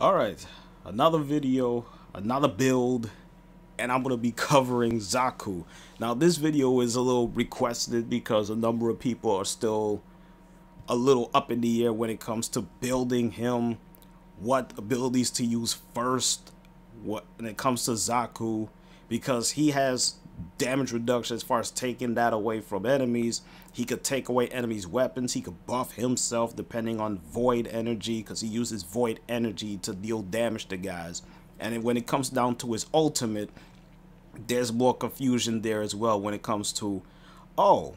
Alright, another video, another build, and I'm going to be covering Xaku. Now this video is a little requested because a number of people are still a little up in the air when it comes to building him, what abilities to use first when it comes to Xaku, because he has damage reduction as far as taking that away from enemies. He could take away enemies' weapons. He could buff himself depending on void energy, because he uses void energy to deal damage to guys. And when it comes down to his ultimate, there's more confusion there as well when it comes to, oh,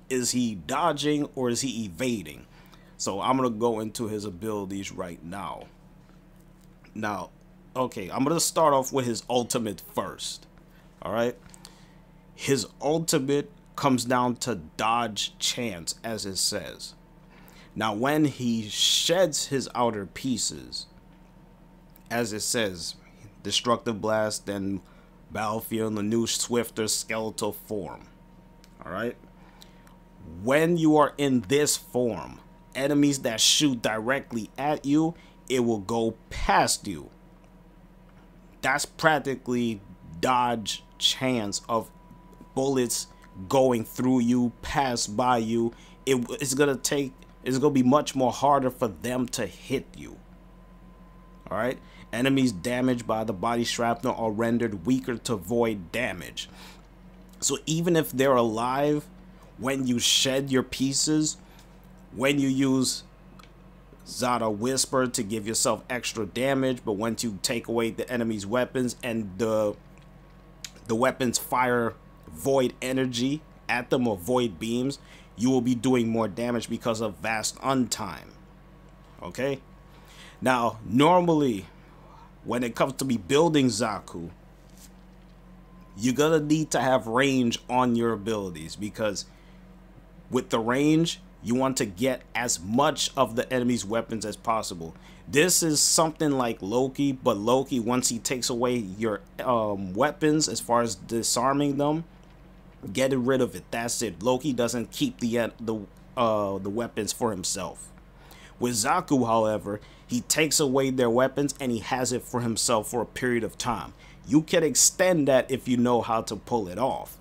is he dodging or is he evading? So I'm going to go into his abilities right now. Okay, I'm going to start off with his ultimate first. Alright? His ultimate comes down to dodge chance, as it says. Now, when he sheds his outer pieces, as it says, destructive blast, then battlefield, the new swifter skeletal form. Alright? When you are in this form, enemies that shoot directly at you, it will go past you. That's practically dodge chance of bullets going through you, pass by you. It's gonna be much more harder for them to hit you. All right, enemies damaged by the body shrapnel are rendered weaker to void damage. So even if they're alive, when you shed your pieces, when you use Zada Whisper to give yourself extra damage, but once you take away the enemy's weapons and the weapons fire void energy at them, or void beams, you will be doing more damage because of vast untime. Okay, now normally when it comes to me building Xaku, you're gonna need to have range on your abilities, because with the range you want to get as much of the enemy's weapons as possible. This is something like Loki, but Loki, once he takes away your weapons as far as disarming them, getting rid of it, that's it. Loki doesn't keep the weapons for himself. With Xaku, however, he takes away their weapons and he has it for himself for a period of time. You can extend that if you know how to pull it off.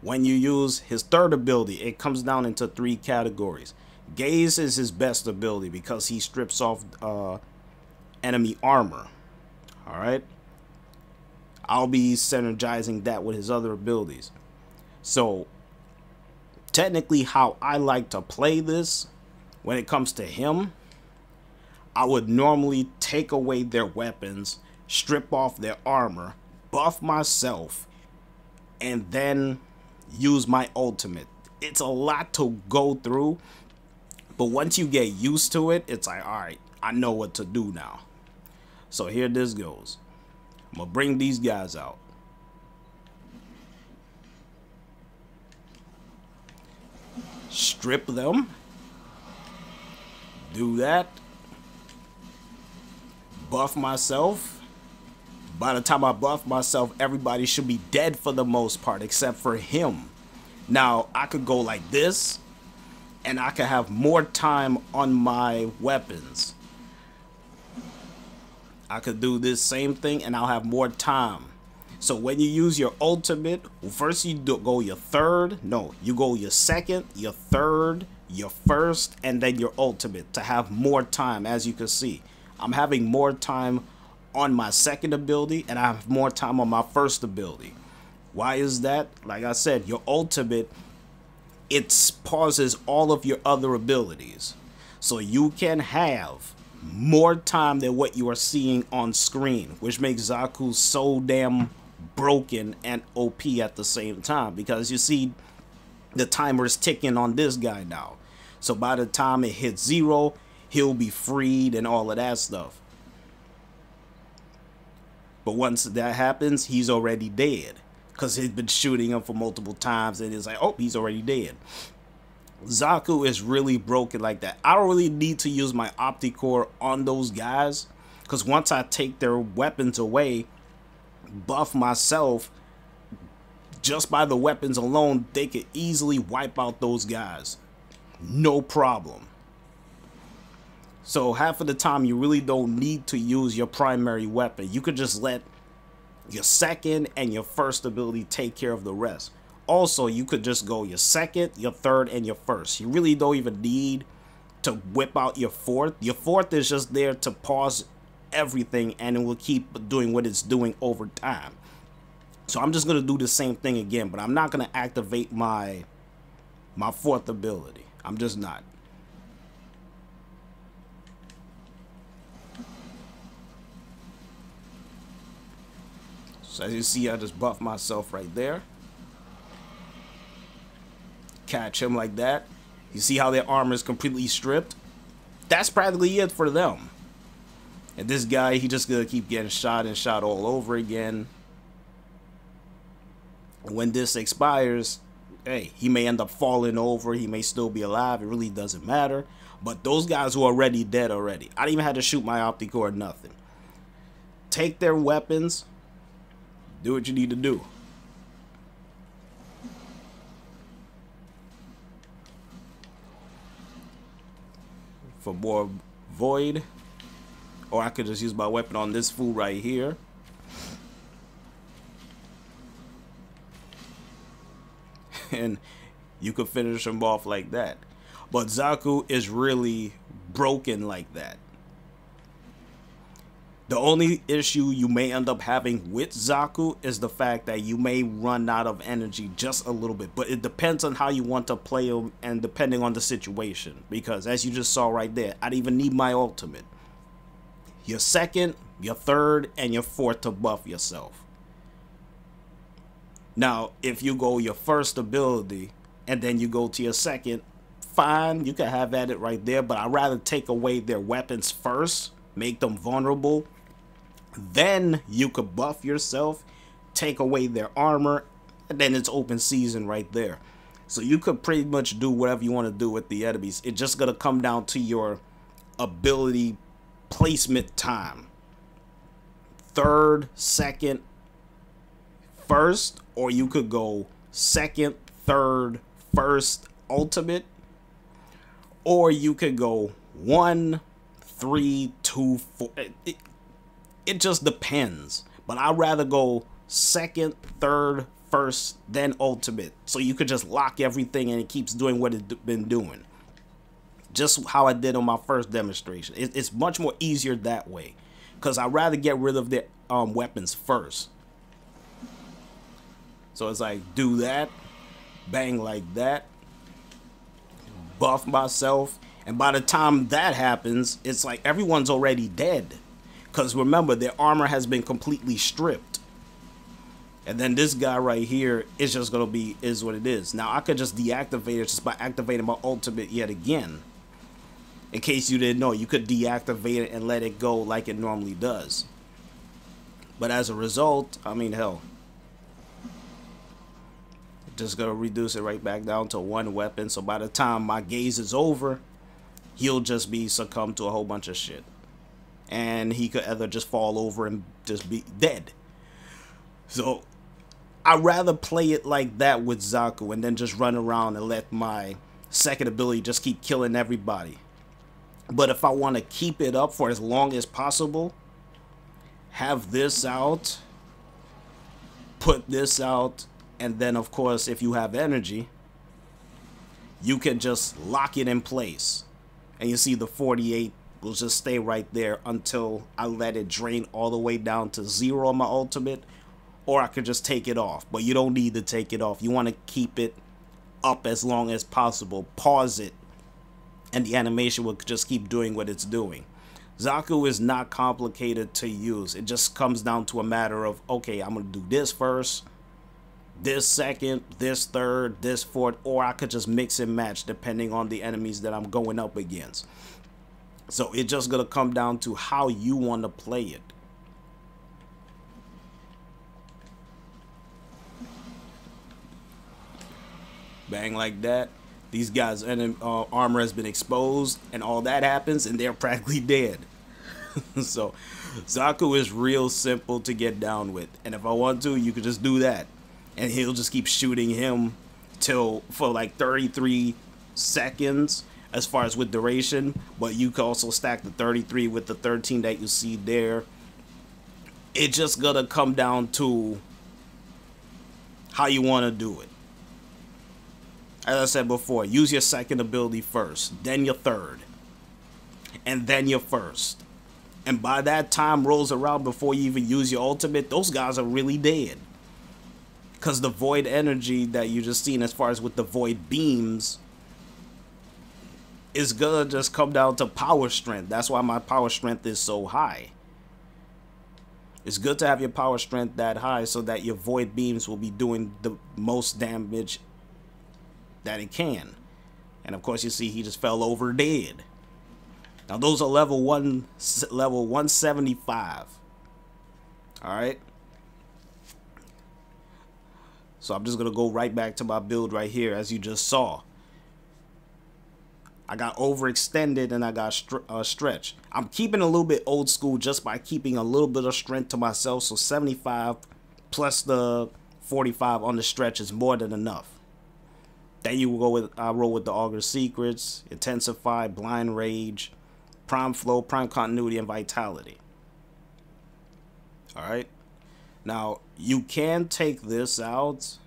When you use his third ability, it comes down into 3 categories. Gaze is his best ability because he strips off enemy armor. Alright? I'll be synergizing that with his other abilities. So, technically how I like to play this, when it comes to him, I would normally take away their weapons, strip off their armor, buff myself, and then use my ultimate. It's a lot to go through, but once you get used to it, it's like, alright, I know what to do now. So here this goes. I'm gonna bring these guys out. Strip them. Do that. Buff myself. By the time I buff myself, everybody should be dead for the most part, except for him. Now, I could go like this, and I could have more time on my weapons. I could do this same thing, and I'll have more time. So when you use your ultimate, first you go your third. No, you go your second, your third, your first, and then your ultimate to have more time. As you can see, I'm having more time on my second ability, and I have more time on my first ability. Why is that? Like I said, your ultimate, it pauses all of your other abilities, so you can have more time than what you are seeing on screen, which makes Xaku so damn broken and OP at the same time, because you see the timer is ticking on this guy now. So by the time it hits 0, he'll be freed and all of that stuff. But once that happens, he's already dead, because he's been shooting him for multiple times, and it's like, oh, he's already dead. Xaku is really broken like that. I don't really need to use my Opticore on those guys, because once I take their weapons away, buff myself, just by the weapons alone, they could easily wipe out those guys. No problem. So half of the time you really don't need to use your primary weapon. You could just let your second and your first ability take care of the rest. Also, you could just go your second, your third, and your first. You really don't even need to whip out your fourth. Your fourth is just there to pause everything, and it will keep doing what it's doing over time. So I'm just going to do the same thing again, but I'm not going to activate my fourth ability. I'm just not. So as you see, I just buff myself right there. Catch him like that. You see how their armor is completely stripped? That's practically it for them. And this guy, he just gonna keep getting shot and shot all over again. When this expires, hey, he may end up falling over. He may still be alive. It really doesn't matter. But those guys who are already dead already. I didn't even have to shoot my optic or nothing. Take their weapons. Do what you need to do. For more void. Or I could just use my weapon on this fool right here. And you could finish him off like that. But Xaku is really broken like that. The only issue you may end up having with Xaku is the fact that you may run out of energy just a little bit. But it depends on how you want to play him and depending on the situation. Because as you just saw right there, I didn't even need my ultimate. Your second, your third, and your fourth to buff yourself. Now, if you go your first ability and then you go to your second, fine, you can have at it right there. But I'd rather take away their weapons first, make them vulnerable. Then you could buff yourself, take away their armor, and then it's open season right there. So you could pretty much do whatever you want to do with the enemies. It's just going to come down to your ability placement time. Third, second, first, or you could go second, third, first, ultimate, or you could go 1, 3, 2, 4. It just depends. But I'd rather go second, third, first, then ultimate. So you could just lock everything and it keeps doing what it's been doing. Just how I did on my first demonstration. It's much more easier that way. Because I'd rather get rid of their weapons first. So it's like, do that. Bang like that. Buff myself. And by the time that happens, it's like everyone's already dead. Because remember, their armor has been completely stripped. And then this guy right here is just going to be, is what it is. Now, I could just deactivate it just by activating my ultimate yet again. In case you didn't know, you could deactivate it and let it go like it normally does. But as a result, I mean, hell. Just going to reduce it right back down to one weapon. So by the time my gaze is over, he'll just be succumbed to a whole bunch of shit. And he could either just fall over and just be dead. So I'd rather play it like that with Xaku and then just run around and let my second ability just keep killing everybody. But if I want to keep it up for as long as possible, have this out, put this out, and then of course if you have energy, you can just lock it in place. And you see the 48 will just stay right there until I let it drain all the way down to 0 on my ultimate. Or I could just take it off. But you don't need to take it off. You want to keep it up as long as possible. Pause it. And the animation will just keep doing what it's doing. Xaku is not complicated to use. It just comes down to a matter of, okay, I'm going to do this first, this second, this third, this fourth, or I could just mix and match depending on the enemies that I'm going up against. So it's just going to come down to how you want to play it. Bang like that. These guys' armor has been exposed and all that happens and they're practically dead. So Xaku is real simple to get down with. And if I want to, you could just do that. And he'll just keep shooting him till for like 33 seconds as far as with duration, but you can also stack the 33 with the 13 that you see there. It's just gonna come down to how you want to do it. As I said before, use your second ability first, then your third, and then your first. And by that time rolls around before you even use your ultimate, those guys are really dead. Because the void energy that you just seen as far as with the void beams is gonna just come down to power strength. That's why my power strength is so high. It's good to have your power strength that high so that your void beams will be doing the most damage that it can. And of course you see he just fell over dead. Now those are level 175. Alright. So I'm just going to go right back to my build right here as you just saw. I got overextended and I got stretch. I'm keeping a little bit old school just by keeping a little bit of strength to myself. So 75 plus the 45 on the stretch is more than enough. Then you will go with, I roll with the Augur Secrets, Intensify, Blind Rage, Prime Flow, Prime Continuity, and Vitality. Alright. Now, you can take this out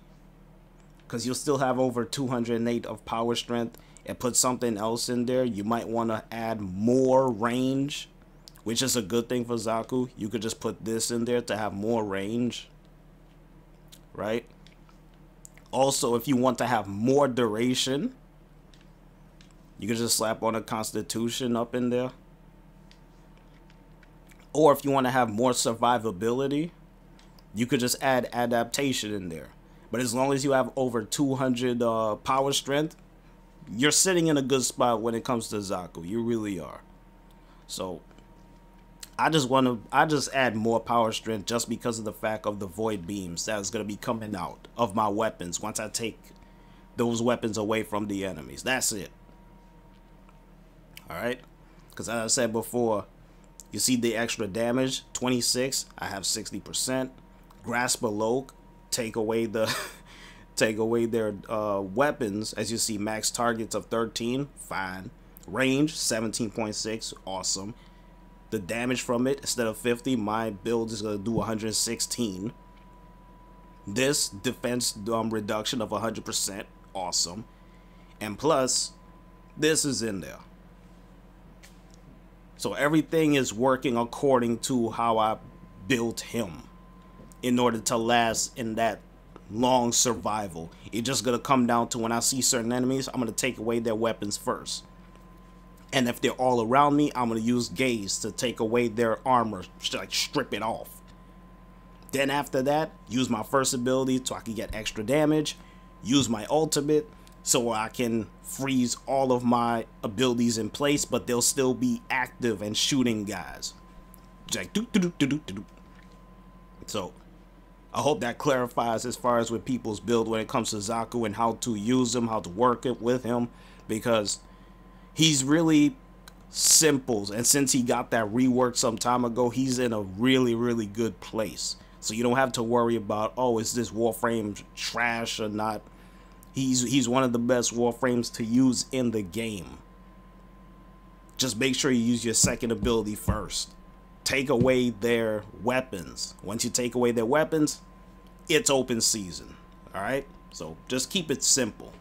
because you'll still have over 208 of power strength and put something else in there. You might want to add more range, which is a good thing for Xaku. You could just put this in there to have more range. Right? Also, if you want to have more duration, you can just slap on a Constitution up in there. Or if you want to have more survivability, you could just add adaptation in there. But as long as you have over 200 power strength, you're sitting in a good spot when it comes to Xaku. You really are. So I just add more power strength just because of the fact of the void beams that's going to be coming out of my weapons once I take those weapons away from the enemies. That's it. Alright? Because as I said before, you see the extra damage, 26, I have 60%. Grasp Below, take away the take away their weapons. As you see, max targets of 13, fine. Range 17.6, awesome. The damage from it, instead of 50, my build is going to do 116. This defense reduction of 100%, awesome. And plus, this is in there. So everything is working according to how I built him in order to last in that long survival. It's just going to come down to when I see certain enemies, I'm going to take away their weapons first. And if they're all around me, I'm going to use Gaze to take away their armor, like strip it off. Then after that, use my first ability so I can get extra damage. Use my ultimate so I can freeze all of my abilities in place, but they'll still be active and shooting guys. Like, so I hope that clarifies as far as with people's build when it comes to Xaku and how to use him, how to work it with him, because he's really simple, and since he got that rework some time ago, he's in a really good place. So you don't have to worry about, oh, is this Warframe trash or not. He's one of the best Warframes to use in the game. Just make sure you use your second ability first. Take away their weapons. Once you take away their weapons, it's open season. Alright? So just keep it simple.